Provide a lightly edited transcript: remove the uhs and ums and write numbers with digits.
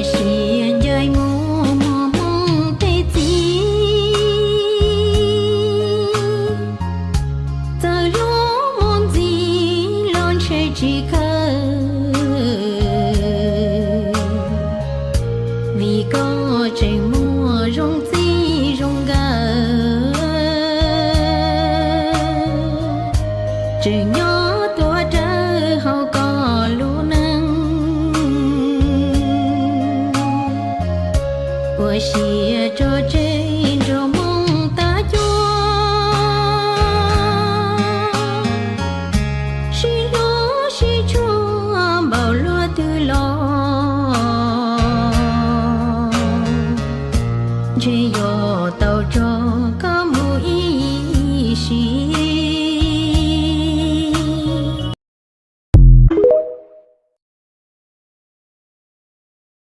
现在默默的记，在路梦里浪吹几颗，vì có trời mùa rong gì rong gà trời nhỏ tua trơ hậu có lũ nắng của xìa cho